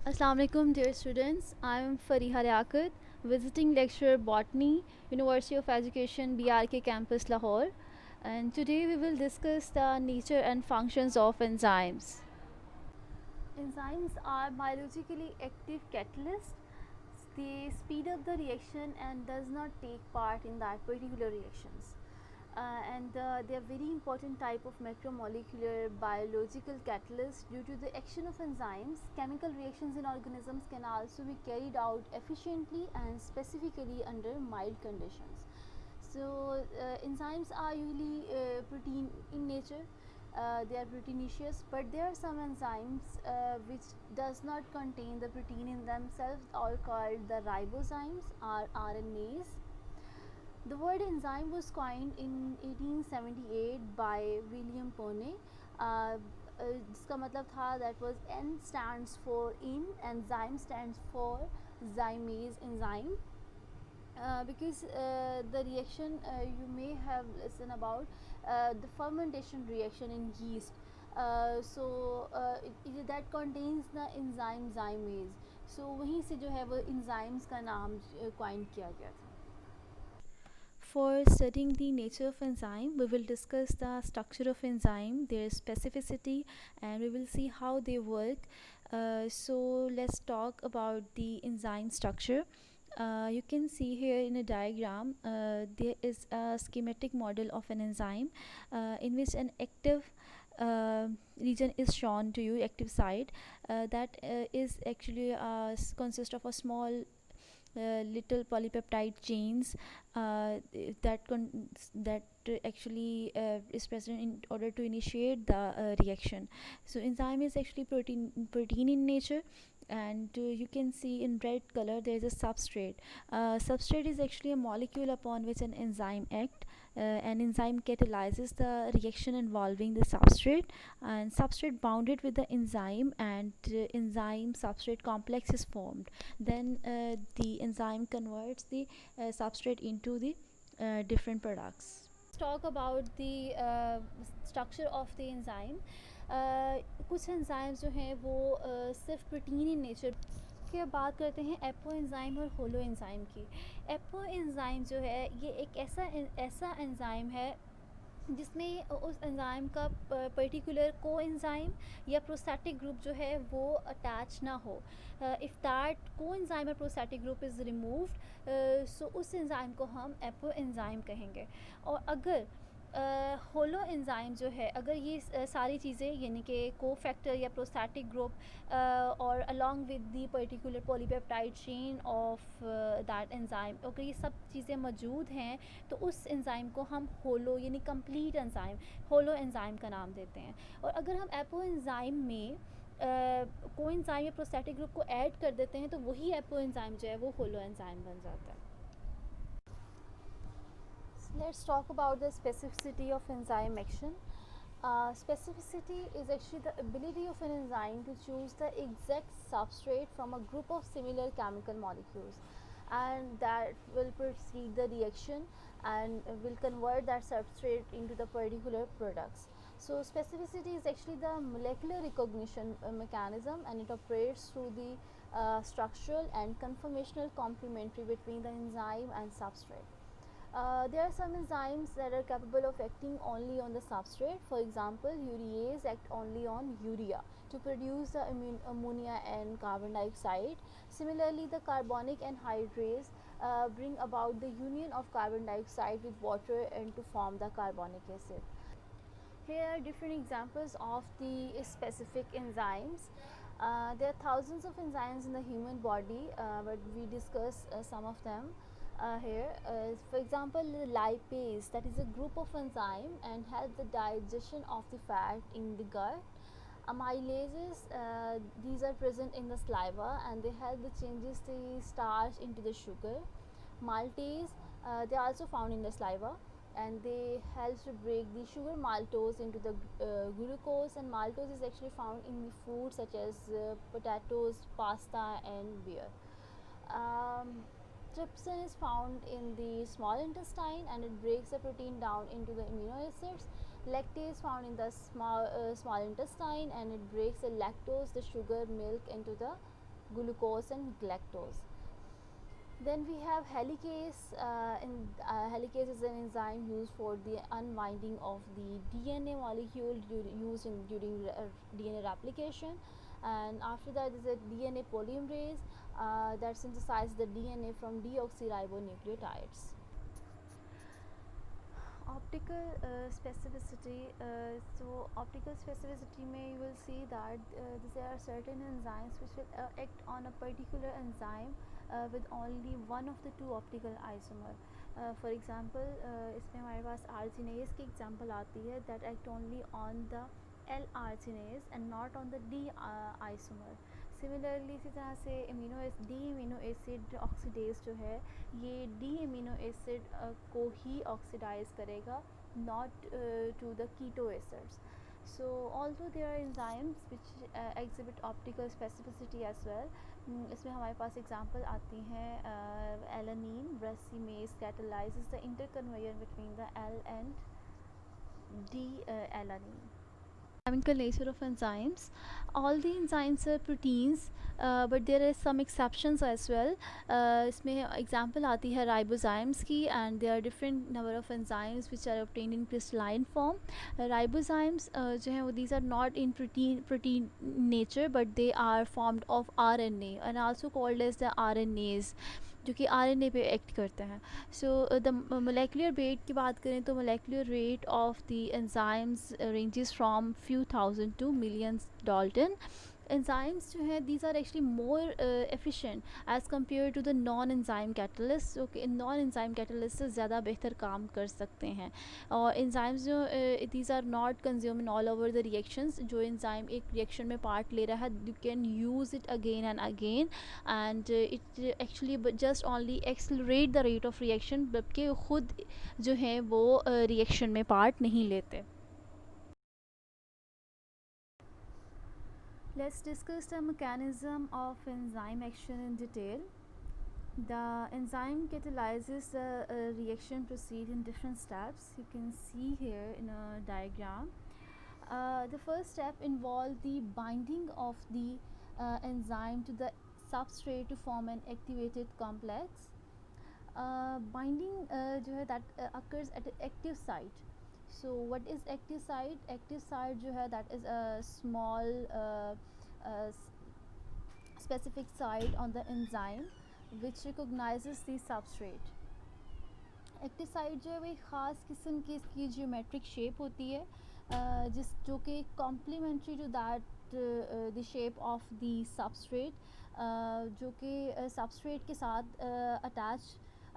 Assalamu alaikum, dear students. I am Fariha Liaquat, visiting lecturer Botany, University of Education, BRK campus, Lahore. And today we will discuss the nature and functions of enzymes. Enzymes are biologically active catalysts. They speed up the reaction and does not take part in that particular reactions. And they are very important type of macromolecular biological catalyst. Due to the action of enzymes, chemical reactions in organisms can also be carried out efficiently and specifically under mild conditions. So enzymes are usually protein in nature. They are proteinaceous, but there are some enzymes which does not contain the protein in themselves, or called the ribozymes or RNAs. The word enzyme was coined in 1878 by William Pone. जिसका मतलब था that was N stands for in and zyme stands for zymase enzyme. Because the reaction you may have listened about the fermentation reaction in yeast. That contains the enzyme zymase. So वहीं से जो है वो enzymes का नाम coin किया गया था. For studying the nature of enzyme, we will discuss the structure of enzyme, their specificity, and we will see how they work. So let's talk about the enzyme structure. You can see here in a diagram, there is a schematic model of an enzyme in which an active region is shown to you, active site, that is actually consist of a small little polypeptide chains that actually is present in order to initiate the reaction. So enzyme is actually protein in nature, and you can see in red color there is a substrate. Substrate is actually a molecule upon which an enzyme acts. An enzyme catalyzes the reaction involving the substrate, and substrate bounded with the enzyme, and enzyme substrate complex is formed. Then the enzyme converts the substrate into the different products. Let's talk about the structure of the enzyme. कुछ enzymes जो हैं वो सिर्फ protein in nature के. बात करते हैं apo enzyme और होलो एंजाइम की. एपो एंजाइम जो है ये एक ऐसा एंजाइम है जिसमें उस एंजाइम का पर्टिकुलर को एंजाइम या प्रोस्टैटिक ग्रुप जो है वो अटैच ना हो. इफ़ दैट को एंजाइम और प्रोस्टैटिक ग्रुप इज़ रिमूव्ड, सो उस एंजाइम को हम एपो एंजाइम कहेंगे. और अगर होलो एंजाइम जो है, अगर ये सारी चीज़ें यानी कि को फैक्टर या प्रोस्टैटिक ग्रुप और along with the particular polypeptide chain of that enzyme, अगर ये सब चीज़ें मौजूद हैं तो उस एंजाइम को हम होलो यानी कंप्लीट एंजाइम, होलो एंजाइम का नाम देते हैं. और अगर हम एपो एंजाइम में को एंजाइम या प्रोस्टैटिक ग्रुप को ऐड कर देते हैं तो वही एपो एंजाइम जो है वो होलो एंजाइम बन जाता है. Let's talk about the specificity of enzyme action. Specificity is actually the ability of an enzyme to choose the exact substrate from a group of similar chemical molecules, and that will proceed the reaction and will convert that substrate into the particular products. So specificity is actually the molecular recognition mechanism, and it operates through the structural and conformational complementary between the enzyme and substrate. There are some enzymes that are capable of acting only on the substrate. For example, urease act only on urea to produce the ammonia and carbon dioxide. Similarly, the carbonic anhydrase bring about the union of carbon dioxide with water and to form the carbonic acid. Here are different examples of the specific enzymes. There are thousands of enzymes in the human body, but we discuss some of them here. For example, the lipase, that is a group of enzyme and help the digestion of the fat in the gut. Amylases, these are present in the saliva and they help the changes the starch into the sugar. Maltase, they are also found in the saliva and they help to break the sugar maltose into the glucose, and maltose is actually found in the food such as potatoes, pasta and beer. Trypsin is found in the small intestine and it breaks the protein down into the amino acids. Lactase found in the small intestine and it breaks the lactose, the sugar, milk into the glucose and galactose. Then we have helicase. Helicase is an enzyme used for the unwinding of the DNA molecule used during DNA replication. And after that is a DNA polymerase that synthesizes the DNA from deoxyribonucleotides. Optical specificity. So optical specificity may you will see that there are certain enzymes which will act on a particular enzyme with only one of the two optical isomer. For example, इसमें हमारे पास arginase की example आती है that act only on the L arginase and not on the D isomer. Similarly इसी तरह से D amino acid oxidase जो है ये डी अमीनो एसिड को ही ऑक्सीडाइज करेगा, not to the keto acids. So although there are enzymes which exhibit optical specificity as well, इसमें हमारे पास एग्जांपल आती हैं alanine रैसिमेज catalyzes the interconveyor between the L and D alanine. Chemical nature of enzymes. All the enzymes are proteins, but there are some exceptions as well. इसमें example आती है ribozymes की, and there are different number of enzymes which are obtained in crystalline form. Ribozymes जो हैं वो these are not in protein nature, but they are formed of RNA and also called as the RNAs, जो कि RNA पे act करते हैं. So the molecular wait की बात करें तो molecular weight of the enzymes ranges from few thousand to millions dalton. enzymes जो है these are actually more efficient as compared to the non enzyme catalysts. Okay, non enzyme catalyst से ज़्यादा बेहतर काम कर सकते हैं. और enzymes जो these are not consumed in all over the reactions. जो enzyme एक reaction में part ले रहा है you can use it again and again, and it actually just only accelerate the rate of reaction, जबकि खुद जो है वो reaction में part नहीं लेते. Let's discuss the mechanism of enzyme action in detail. The enzyme catalyzes the reaction proceed in different steps. You can see here in a diagram. The first step involves the binding of the enzyme to the substrate to form an activated complex. Binding जो है that occurs at the active site. So what is active site? Active site जो है that is a small specific site on the enzyme which recognizes the substrate. Active site जो है वो एक ख़ास किस्म की इसकी जियोमेट्रिक शेप होती है जिस जो कि complementary to that the shape of the substrate, जो कि सबस्ट्रेट के साथ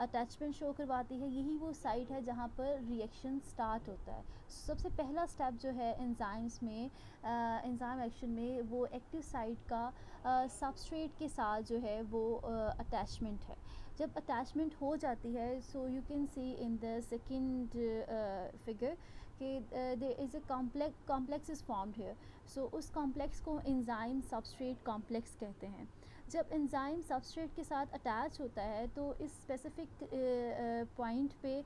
अटैचमेंट शो करवाती है. यही वो साइट है जहाँ पर रिएक्शन स्टार्ट होता है. सबसे पहला स्टेप जो है एंजाइम्स में एंजाइम एक्शन में वो एक्टिव साइट का सबस्ट्रेट के साथ जो है वो अटैचमेंट है. जब अटैचमेंट हो जाती है so you can see in the second figure कि there is a complex is formed here. So उस कॉम्प्लेक्स को एंजाइम सबस्ट्रेट कॉम्प्लेक्स कहते हैं. जब एंजाइम सबस्ट्रेट के साथ अटैच होता है तो इस स्पेसिफिक पॉइंट पे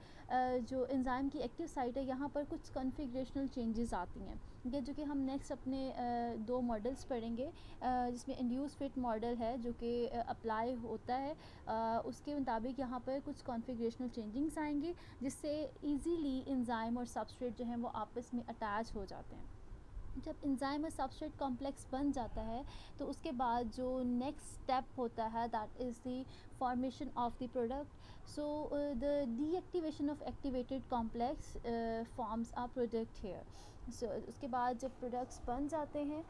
जो एंजाइम की एक्टिव साइट है यहाँ पर कुछ कॉन्फ़िगरेशनल चेंजेस आती हैं, ये जो कि हम नेक्स्ट अपने दो मॉडल्स पढ़ेंगे जिसमें इंड्यूस फिट मॉडल है जो कि अप्लाई होता है. उसके मुताबिक यहाँ पर कुछ कॉन्फ़िगरेशनल चेंजिंग्स आएंगे जिससे इजीली एंजाइम और सबस्ट्रेट जो हैं वो आपस में अटैच हो जाते हैं. जब एंजाइम और सबस्ट्रेट कॉम्प्लेक्स बन जाता है तो उसके बाद जो नेक्स्ट स्टेप होता है that is the formation of the product. So the deactivation of activated complex forms a product here. So उसके बाद जब प्रोडक्ट्स बन जाते हैं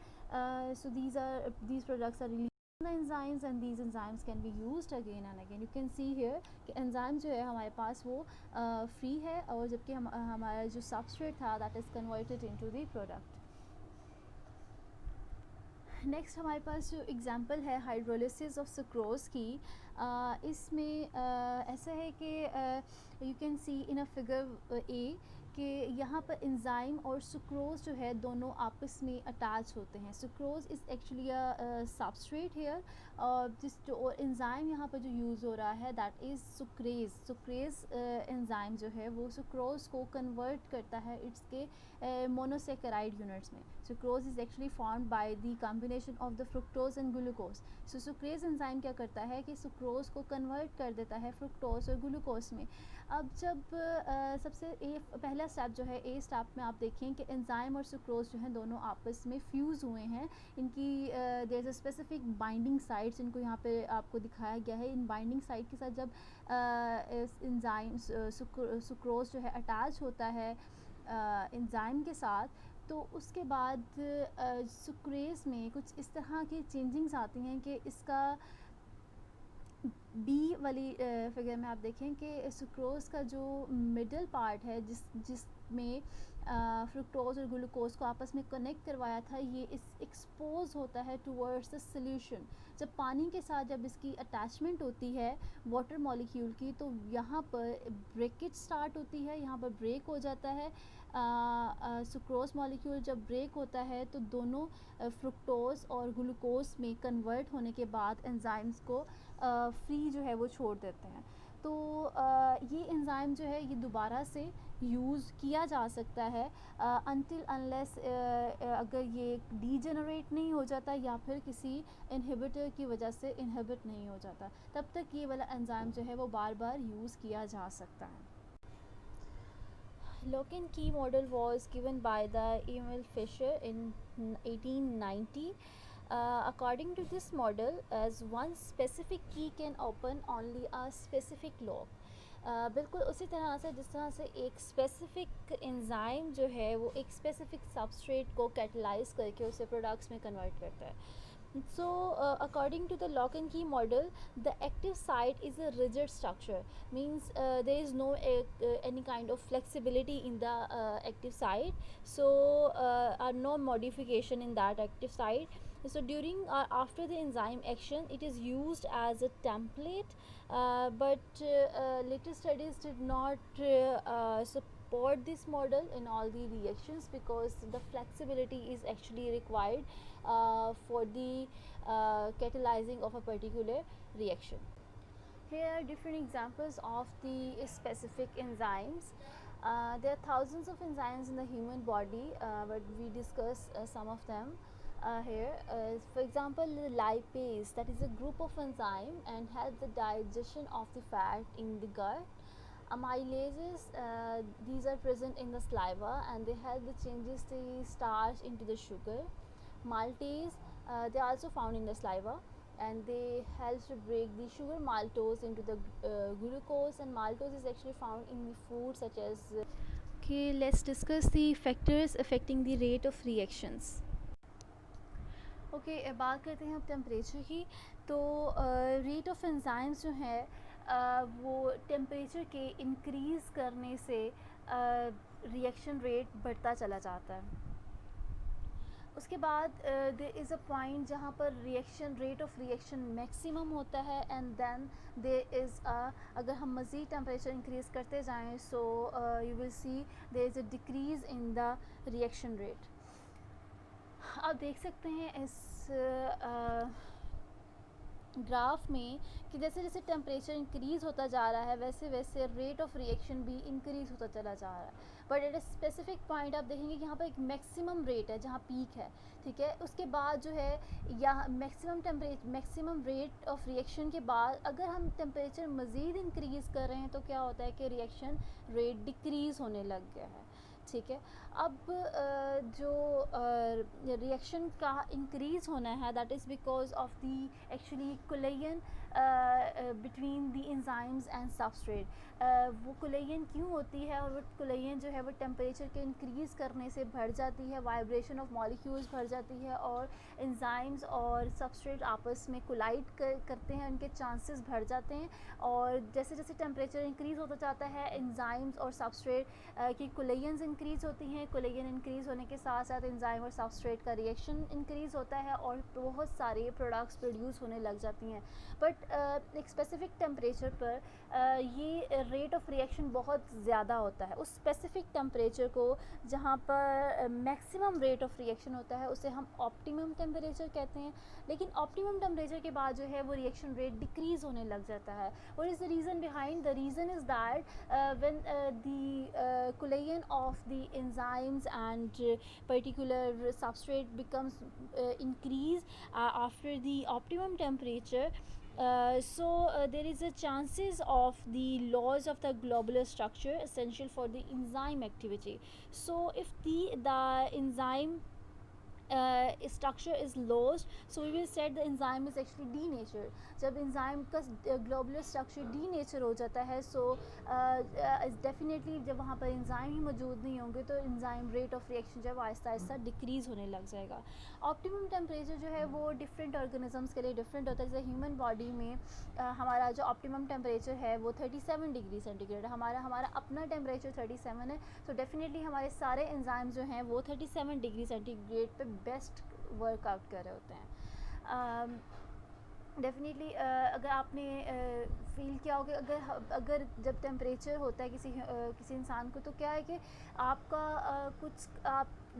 so these products are released the enzymes and these enzymes can be used again and again. You can see here कि enzyme जो है हमारे पास वो फ्री है और जबकि हमारा जो सबस्ट्रेट था that is converted into the product. Next हमारे पास जो एग्ज़ाम्पल है हाइड्रोलिसिस ऑफ सुक्रोज की, इसमें ऐसा है कि you can see in a figure A कि यहाँ पर एंजाइम और सुक्रोज जो है दोनों आपस में अटैच होते हैं. Sucrose is actually a substrate here और और एंजाइम यहाँ पर जो यूज़ हो रहा है दैट इज़ सुक्रेज एंजाइम जो है वो सुक्रोज को कन्वर्ट करता है इट्स के मोनोसेकेराइड यूनिट्स में. Sucrose is actually formed by the combination of the fructose and glucose. So sucrase enzyme क्या करता है कि सुक्रोज को कन्वर्ट कर देता है फ्रुक्टोज और ग्लूकोज में. अब जब सबसे पहला स्टेप जो है ए स्टेप में आप देखें कि एंजाइम और सुक्रोज जो है दोनों आपस में फ्यूज़ हुए हैं. इनकी there is a specific binding sites, इनको यहाँ पे आपको दिखाया गया है. इन बाइंडिंग साइट के साथ जब एंजाइम सुक्रोज जो है अटैच होता है एंजाइम के साथ, तो उसके बाद सुक्रेज में कुछ इस तरह की चेंजिंग्स आती हैं कि इसका बी वाली फिगर में आप देखें कि सुक्रोज का जो मिडल पार्ट है जिसमें फ्रुक्टोज और ग्लूकोज को आपस में कनेक्ट करवाया था, ये इस एक्सपोज होता है टुवर्ड्स द सॉल्यूशन. जब पानी के साथ जब इसकी अटैचमेंट होती है वाटर मॉलिक्यूल की, तो यहाँ पर ब्रेकेज स्टार्ट होती है, यहाँ पर ब्रेक हो जाता है. सुक्रोज मॉलिक्यूल जब ब्रेक होता है तो दोनों फ्रुक्टोज और ग्लूकोज में कन्वर्ट होने के बाद एंजाइम्स को फ्री जो है वो छोड़ देते हैं. तो ये एंजाइम जो है ये दोबारा से यूज़ किया जा सकता है अनटिल अनलेस अगर ये डीजेनरेट नहीं हो जाता या फिर किसी इनहिबिटर की वजह से इनहिबिट नहीं हो जाता, तब तक ये वाला एंजाइम जो है वो बार बार यूज़ किया जा सकता है. Lock and key model was given by the Emil Fisher in 1890. According to this model, as one specific key can open only a specific lock. बिल्कुल उसी तरह से जिस तरह से एक स्पेसिफिक एंजाइम जो है वो एक स्पेसिफिक सबस्ट्रेट को कैटलाइज करके उसे प्रोडक्ट्स में कन्वर्ट करता है. So according to the lock and key model, the active site is a rigid structure, means there is no any kind of flexibility in the active site, so no modification in that active site. So during after the enzyme action, it is used as a template, but later studies did not support this model in all the reactions because the flexibility is actually required for the catalyzing of a particular reaction. Here are different examples of the specific enzymes. There are thousands of enzymes in the human body, but we discuss some of them here. For example, lipase, that is a group of enzyme and help the digestion of the fat in the gut. Amylases, these are present in the saliva and they help the changes the starch into the sugar. Maltase, they are also found in the saliva and they help to break the sugar maltose into the glucose, and maltose is actually found in the food such as okay, let's discuss the factors affecting the rate of reactions. Okay बात करते हैं अब temperature की. तो rate of enzymes जो है वो temperature के इंक्रीज़ करने से रिएक्शन रेट बढ़ता चला जाता है. उसके बाद देयर इज़ अ पॉइंट जहाँ पर reaction rate of reaction maximum होता है एंड देन देयर इज़ अगर हम मज़ीद टेम्परेचर इंक्रीज़ करते जाएँ so you will see there is a decrease in the reaction rate. आप देख सकते हैं इस ग्राफ में कि जैसे जैसे टेम्परेचर इंक्रीज़ होता जा रहा है वैसे वैसे रेट ऑफ रिएक्शन भी इंक्रीज़ होता चला जा रहा है. But at a specific point आप देखेंगे कि यहाँ पर एक मैक्सिमम रेट है जहाँ पीक है, ठीक है. उसके बाद जो है यहाँ मैक्सिमम रेट ऑफ रिएक्शन के बाद अगर हम टेम्परेचर मज़ीद इंक्रीज़ कर रहे हैं तो क्या होता है कि रिएक्शन रेट डिक्रीज़ होने लग गया है, ठीक है. अब जो रिएक्शन का इंक्रीज़ होना है that is because of the actually collagen between the enzymes and substrate. वो कोलेजन क्यों होती है और वो कोलेजन जो है वो टेम्परेचर के इंक्रीज़ करने से बढ़ जाती है, वाइब्रेशन ऑफ मॉलिक्यूल्स बढ़ जाती है और एंजाइम्स और सबस्ट्रेट आपस में कोलाइड करते हैं, उनके चांसेस बढ़ जाते हैं. और जैसे जैसे टेम्परेचर इंक्रीज़ होता जाता है एंजाइम्स और सबस्ट्रेट की कोलेजन्स इंक्रीज़ होती हैं. कोलेजन इंक्रीज़ होने के साथ साथ एंजाइम और सबस्ट्रेट का रिएक्शन इंक्रीज़ होता है और बहुत सारे प्रोडक्ट्स प्रोड्यूस होने लग जाती हैं. बट एक स्पेसिफिक टेम्परेचर पर ये रेट ऑफ रिएक्शन बहुत ज़्यादा होता है. उस स्पेसिफिक टेम्परेचर को जहाँ पर मैक्सिमम रेट ऑफ रिएक्शन होता है उसे हम ऑप्टिमम टेम्परेचर कहते हैं. लेकिन ऑप्टिमम टेम्परेचर के बाद जो है वो रिएक्शन रेट डिक्रीज़ होने लग जाता है. What is the reason behind? The reason is that when the collagen of the enzymes and particular substrate becomes increase after the optimum temperature. There is a chances of the laws of the globular structure essential for the enzyme activity. So if the enzyme structure is lost, so we will said the enzyme is actually denatured. जब enzyme का globular structure denature हो जाता है, so definitely जब वहाँ पर enzyme ही मौजूद नहीं होंगे तो enzyme rate of reaction जब आहिस्ता आहिस्ता decrease होने लग जाएगा. optimum temperature जो है वो different organisms के लिए different होता है. जैसे human body में हमारा जो optimum temperature है वो 37 डिग्री सेंटीग्रेड. हमारा अपना temperature 37 है, so definitely हमारे सारे enzymes जो हैं वो 37 डिग्री सेंटीग्रेड पे बेस्ट वर्कआउट कर रहे होते हैं. डेफिनेटली अगर आपने फील किया होगा, अगर जब टेम्परेचर होता है किसी इंसान को, तो क्या है कि आपका कुछ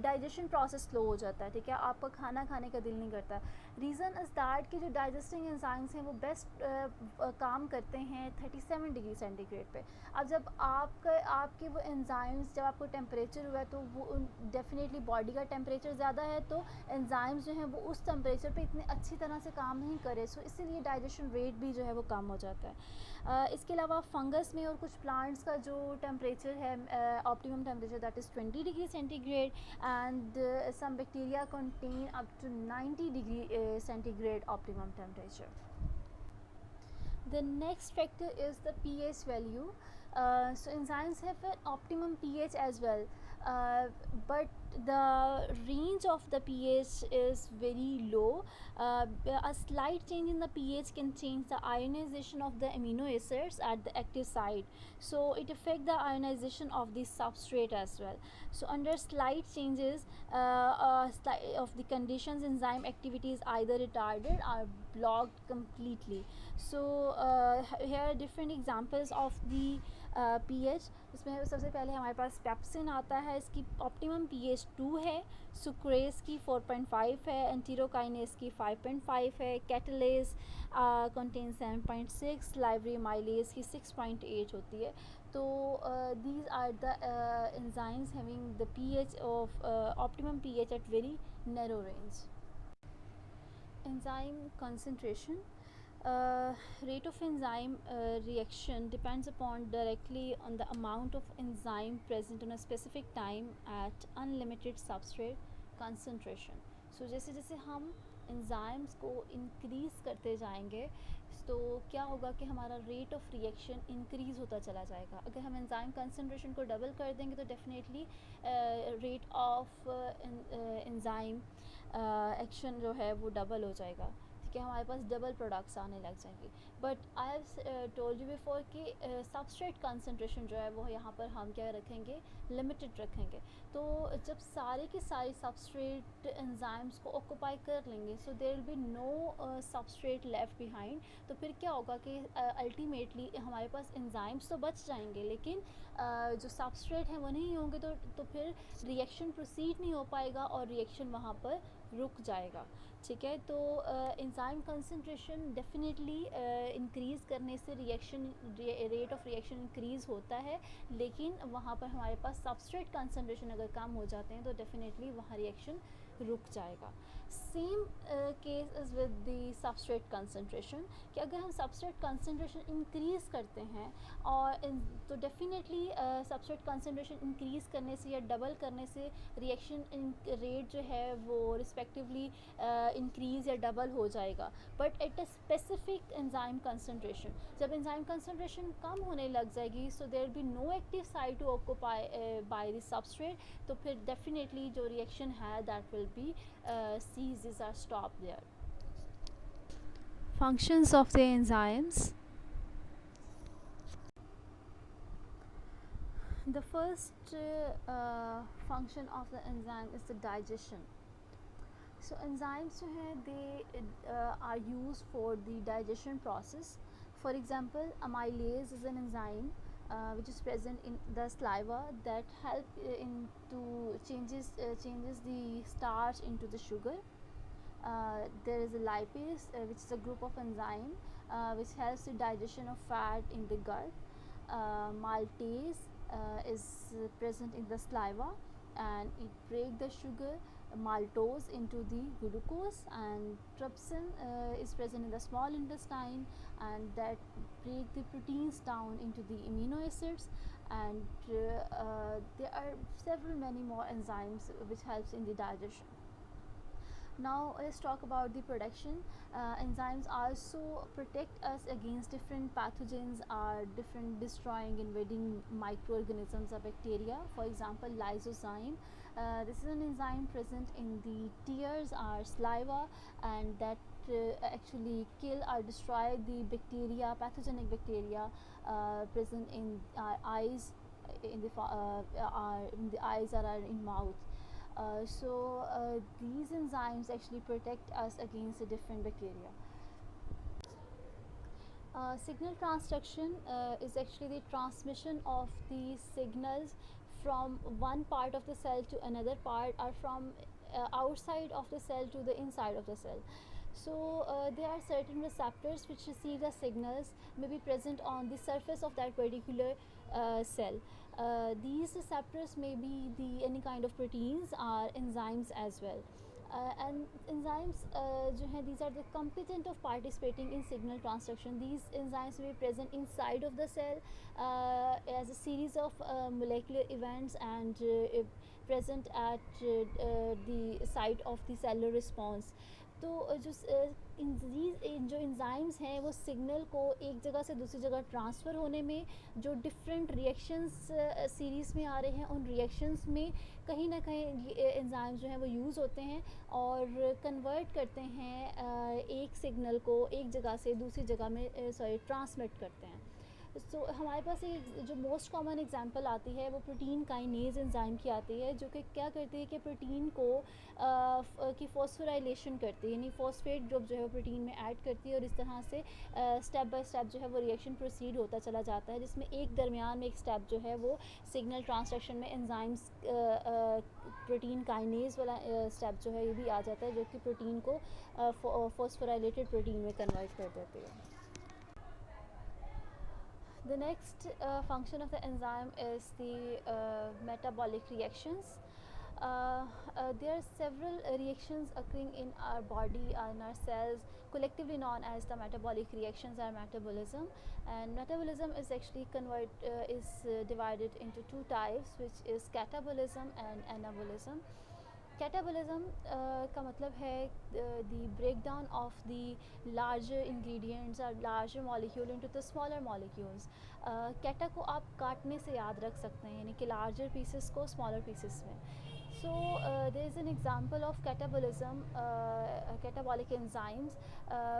डाइजेशन प्रोसेस स्लो हो जाता है, ठीक है, आपका खाना खाने का दिल नहीं करता. रीज़न इज़ दैट कि जो डाइजेस्टिंग एंजाइम्स हैं वो बेस्ट काम करते हैं 37 डिग्री सेंटीग्रेड पे. अब जब आपके वो एंजाइम्स, जब आपको टेम्परेचर हुआ है तो वो डेफिनेटली बॉडी का टेम्परेचर ज़्यादा है, तो एंजाइम्स जो हैं वो उस टेम्परेचर पे इतनी अच्छी तरह से काम नहीं करे, सो इसीलिए डाइजेशन रेट भी जो है वो कम हो जाता है. इसके अलावा फंगस में और कुछ प्लांट्स का जो टेम्परेचर है optimum temperature that is 20 degree centigrade, and some bacteria contain up to 90 degree centigrade optimum temperature. The next factor is the pH value. So enzymes have an optimum pH as well, but the range of the pH is very low. A slight change in the pH can change the ionization of the amino acids at the active site, so it affects the ionization of the substrate as well. So under slight changes of the conditions, enzyme activity is either retarded or blocked completely. So here are different examples of the pH. इसमें सबसे पहले हमारे पास pepsin आता है, इसकी optimum pH 2 है, sucrase की 4.5 है, एंटीरोकाइनेस की 5.5 है, कैटलेस कंटेन 7.6, लाइब्रेरी माइलेज की 6.8 होती है. तो these are the enzymes having the pH of optimum pH at very narrow range. Enzyme concentration. Rate of enzyme reaction depends upon directly on the amount of enzyme present on a specific time at unlimited substrate concentration. So जैसे जैसे हम enzymes को increase करते जाएंगे, तो क्या होगा कि हमारा rate of reaction increase होता चला जाएगा. अगर हम enzyme concentration को double कर देंगे तो definitely rate of enzyme action जो है वो double हो जाएगा, कि हमारे पास डबल प्रोडक्ट्स आने लग जाएंगे. But I have told you before कि सबस्ट्रेट कंसंट्रेशन जो है वो यहाँ पर हम क्या रखेंगे, लिमिटेड रखेंगे. तो जब सारे के सारे सबस्ट्रेट एंजाइम्स को ऑक्यूपाई कर लेंगे, so there will be no substrate left behind. तो फिर क्या होगा कि अल्टीमेटली हमारे पास एंजाइम्स तो बच जाएंगे, लेकिन जो सबस्ट्रेट हैं वो नहीं होंगे, तो फिर रिएक्शन प्रोसीड नहीं हो पाएगा और रिएक्शन वहाँ पर रुक जाएगा. ठीक है, तो एंजाइम कंसंट्रेशन डेफिनेटली इंक्रीज़ करने से reaction rate of reaction increase होता है, लेकिन वहाँ पर हमारे पास सबस्ट्रेट कंसंट्रेशन अगर कम हो जाते हैं तो डेफिनेटली वहाँ रिएक्शन रुक जाएगा. Same case is with the substrate concentration, कि अगर हम सबस्ट्रेट कंसंट्रेशन इंक्रीज़ करते हैं और तो डेफिनेटली सबस्ट्रेट कंसंट्रेशन इंक्रीज़ करने से या डबल करने से रिएक्शन रेट जो है वो रिस्पेक्टिवली इंक्रीज़ या डबल हो जाएगा. But at a specific enzyme concentration, जब एंजाइम कंसंट्रेशन कम होने लग जाएगी, so there be no active site to occupy by the substrate, तो फिर डेफिनेटली जो रिएक्शन है that will be ceases or stop there. Functions of the enzymes. The first function of the enzyme is the digestion. So enzymes जो हैं they are used for the digestion process. For example, amylase is an enzyme which is present in the saliva that help changes the starch into the sugar. There is a lipase which is a group of enzyme which helps the digestion of fat in the gut. Maltase is present in the saliva, and it break the sugar maltose into the glucose, and trypsin is present in the small intestine, and that break the proteins down into the amino acids, and there are several many more enzymes which helps in the digestion. Now let's talk about the protection. Enzymes also protect us against different pathogens or different destroying invading microorganisms or bacteria. For example, lysozyme. This is an enzyme present in the tears or saliva, and that actually kill or destroy the bacteria, pathogenic bacteria present in our eyes, in the eyes or in mouth. These enzymes actually protect us against the different bacteria. Signal transduction is actually the transmission of the signals from one part of the cell to another part, or from outside of the cell to the inside of the cell. There are certain receptors which receive the signals, may be present on the surface of that particular cell. These receptors may be the any kind of proteins or enzymes as well. And enzymes जो हैं, these are the competent of participating in signal transduction. These enzymes will be present inside of the cell as a series of molecular events, and present at the site of the cellular response. तो जो enzymes हैं वो signal को एक जगह से दूसरी जगह ट्रांसफ़र होने में, जो डिफरेंट रिएक्शंस सीरीज़ में आ रहे हैं, उन रिएक्शंस में कहीं ना कहीं एंजाइम्स जो हैं वो यूज़ होते हैं और कन्वर्ट करते हैं एक सिग्नल को एक जगह से दूसरी जगह में ट्रांसमिट करते हैं. हमारे पास एक जो मोस्ट कॉमन एग्जांपल आती है वो प्रोटीन काइनेज एंजाइम की आती है, जो कि क्या करती है कि प्रोटीन को की फॉस्फोराइलेशन करती है, यानी फॉस्फेट ग्रुप जो है वो प्रोटीन में ऐड करती है, और इस तरह से स्टेप बाय स्टेप जो है वो रिएक्शन प्रोसीड होता चला जाता है, जिसमें एक दरमियान में एक स्टेप जो है वो सिग्नल ट्रांसडक्शन में एंजाइम्स प्रोटीन काइनेज वाला स्टेप जो है ये भी आ जाता है, जो कि प्रोटीन को फॉस्फोराइलेटेड प्रोटीन में कन्वर्ट कर देती है. The next function of the enzyme is the metabolic reactions. There are several reactions occurring in our body and our cells, collectively known as the metabolic reactions or metabolism. And metabolism is actually divided into two types, which is catabolism and anabolism. Catabolism का मतलब है the breakdown of the larger ingredients or larger molecule into the smaller molecules. कैटा को आप काटने से याद रख सकते हैं, यानी कि larger pieces को smaller pieces में. There is an example of catabolism, catabolic enzymes.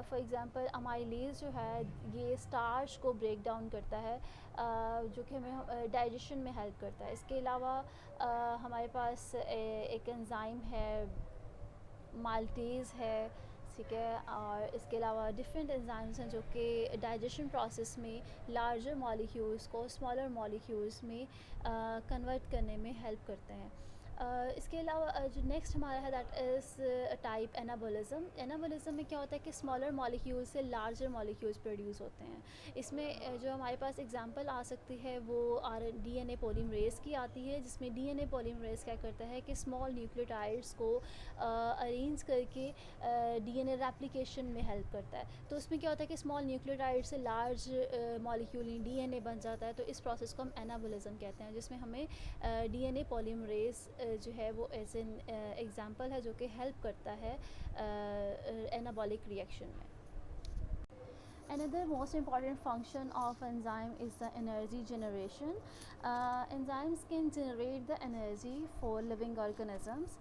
For example, amylase जो है ये starch को break down करता है, जो कि हमें digestion में help करता है. इसके अलावा हमारे पास एक एंजाइम है माल्टेज़ है, ठीक है, और इसके अलावा डिफरेंट एंजाइम्स हैं जो कि डाइजेशन प्रोसेस में लार्जर मॉलिक्यूल्स को स्मॉलर मॉलिक्यूल्स में कन्वर्ट करने में हेल्प करते हैं. इसके अलावा जो नेक्स्ट हमारा है that is type anabolism. Anabolism में क्या होता है कि स्मॉलर मॉलिक्यूल से लार्जर मॉलिक्यूल्स प्रोड्यूस होते हैं. इसमें जो हमारे पास एग्जांपल आ सकती है वो डीएनए पॉलीमरेज की आती है, जिसमें डीएनए पॉलीमरेज क्या करता है कि स्मॉल न्यूक्लियोटाइड्स को अरेंज करके डीएनए रेप्लिकेशन में हेल्प करता है. तो उसमें क्या होता है कि स्मॉल न्यूक्लियोटाइड से लार्ज मॉलिक्यूल डीएनए बन जाता है. तो इस प्रोसेस को हम एनाबोलिज्म कहते हैं, जिसमें हमें डीएनए पॉलीमरेज जो है वो एज एन एग्जांपल है जो कि हेल्प करता है एनाबॉलिक रिएक्शन में. Another most important function of enzyme is the energy generation. Enzymes can generate the energy for living organisms.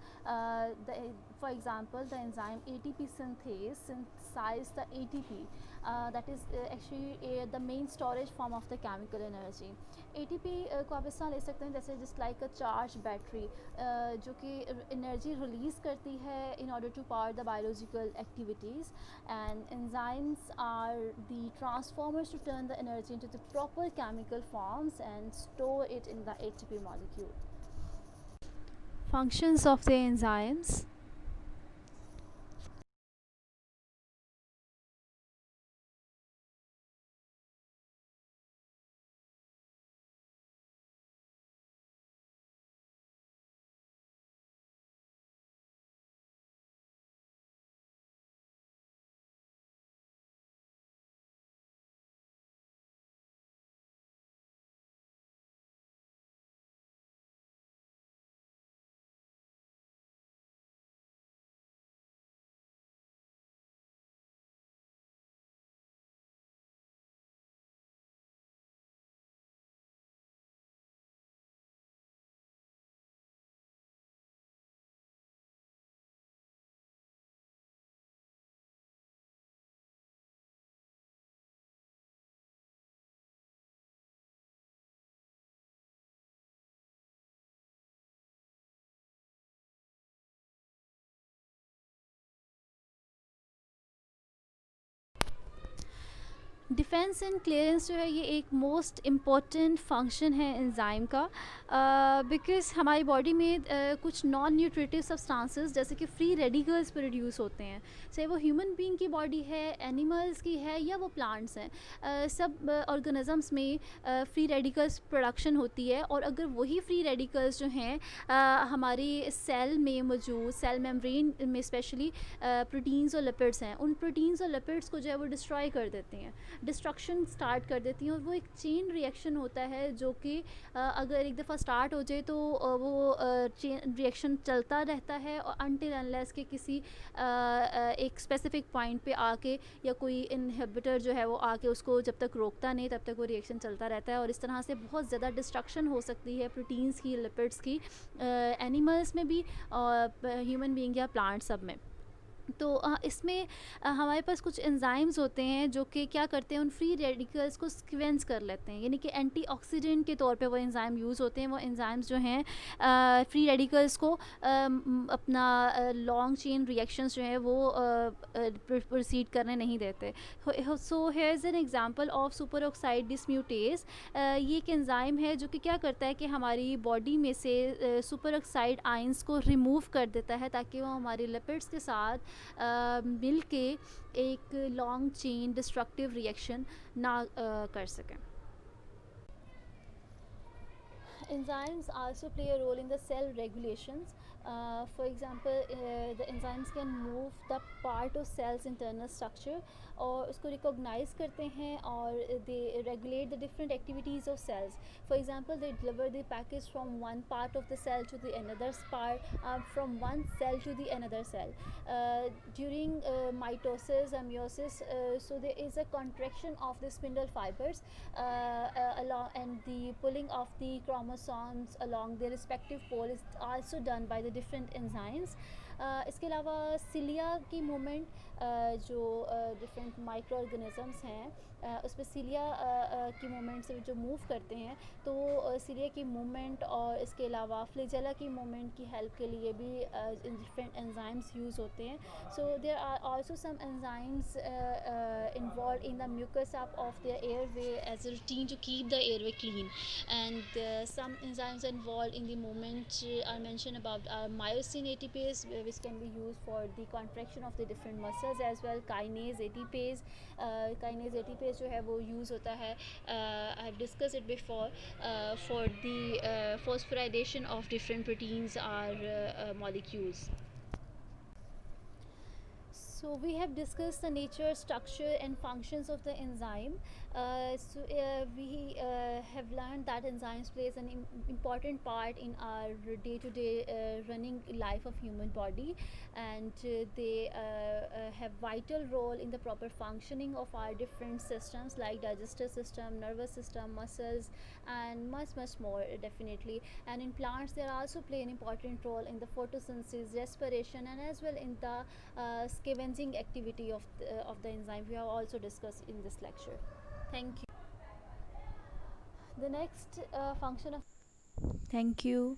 For example, the enzyme ATP synthesize the ATP. That is actually the main storage form of the chemical energy. ATP को आप इस तरह ले सकते हैं जैसे just like a charged battery, जो कि energy release करती है in order to power the biological activities, and enzymes are the transformers to turn the energy into the proper chemical forms and store it in the ATP molecule. Functions of the enzymes. Defence and clearance जो है ये एक most important function है enzyme का, because हमारी body में कुछ non nutritive substances जैसे कि फ्री रेडिकल्स प्रोड्यूस होते हैं, चाहे वो ह्यूमन बीइंग की बॉडी है, एनिमल्स की है, या वो प्लांट्स हैं। सब ऑर्गेनिजम्स में फ्री रेडिकल्स प्रोडक्शन होती है, और अगर वही फ्री रेडिकल्स जो हैं हमारी सेल में मौजूद, सेल मेम्ब्रेन में स्पेशली प्रोटीन्स और लिपिड्स हैं, उन प्रोटीन्स और लिपिड्स को जो है वो डिस्ट्रॉय कर देती हैं, डिस्ट्रक्शन स्टार्ट कर देती हैं। और वो एक चेन रिएक्शन होता है जो कि अगर एक दफ़ा स्टार्ट हो जाए तो वो चेन रिएक्शन चलता रहता है, और अनटिल अनलेस के किसी एक स्पेसिफिक पॉइंट पे आके या कोई इनहिबिटर जो है वो आके उसको जब तक रोकता नहीं तब तक वो रिएक्शन चलता रहता है। और इस तरह से बहुत ज़्यादा डिस्ट्रक्शन हो सकती है प्रोटीन्स की, लिपिड्स की, एनिमल्स में भी और ह्यूमन बीइंग या प्लांट सब में। तो इसमें हमारे पास कुछ एंजाइम्स होते हैं जो कि क्या करते हैं, उन फ्री रेडिकल्स को स्क्वेंस कर लेते हैं, यानी कि एंटीऑक्सीडेंट के तौर पे वो एंजाइम यूज़ होते हैं। वो एंजाइम्स जो हैं फ्री रेडिकल्स को अपना लॉन्ग चेन रिएक्शंस जो है वो प्रोसीड करने नहीं देते। So here is an example of super oxide dismutase. ये एक एंजाइम है जो कि क्या करता है कि हमारी बॉडी में से सुपर ऑक्साइड आयंस को रिमूव कर देता है, ताकि वो हमारी लिपिड्स के साथ मिल के एक लॉन्ग चेन डिस्ट्रक्टिव रिएक्शन ना कर सकें। Enzymes also play a role in the cell regulations. For example, the enzymes can move the part of cell's internal structure, और उसको रिकॉग्नाइज करते हैं, और they regulate the different activities of cells. For example, they deliver the package from one part of the cell to the another part, from one cell to the another cell. During mitosis and meiosis, so there is a contraction of the spindle fibers along, and the pulling of the chromosomes along their respective pole is also done by the different enzymes. इसके अलावा cilia की movement, जो different micro organisms हैं उस पर cilia की movement से जो मूव करते हैं, तो सिलिया की मूवमेंट और इसके अलावा फ्लेजेला की मूवमेंट की हेल्प के लिए भी डिफरेंट एंजाइम्स यूज़ होते हैं. So there are also some enzymes involved in the mucus of the airway as a routine to keep the airway clean, and some enzymes involved in the movement are mentioned about myosin ATPase, which can be used for the contraction of the different muscles as well. Kinase ATPase, kinase ATPase जो है वो use होता है, I have discussed it before, for the phosphorylation of different proteins or molecules. So we have discussed the nature, structure and functions of the enzyme. We have learned that enzymes plays an important part in our day-to-day running life of human body, and they have vital role in the proper functioning of our different systems like digestive system, nervous system, muscles, and much more, definitely. And in plants they also play an important role in the photosynthesis, respiration, and as well in the scavenging activity of the enzyme. We have also discussed in this lecture. Thank you. The next function of. Thank you.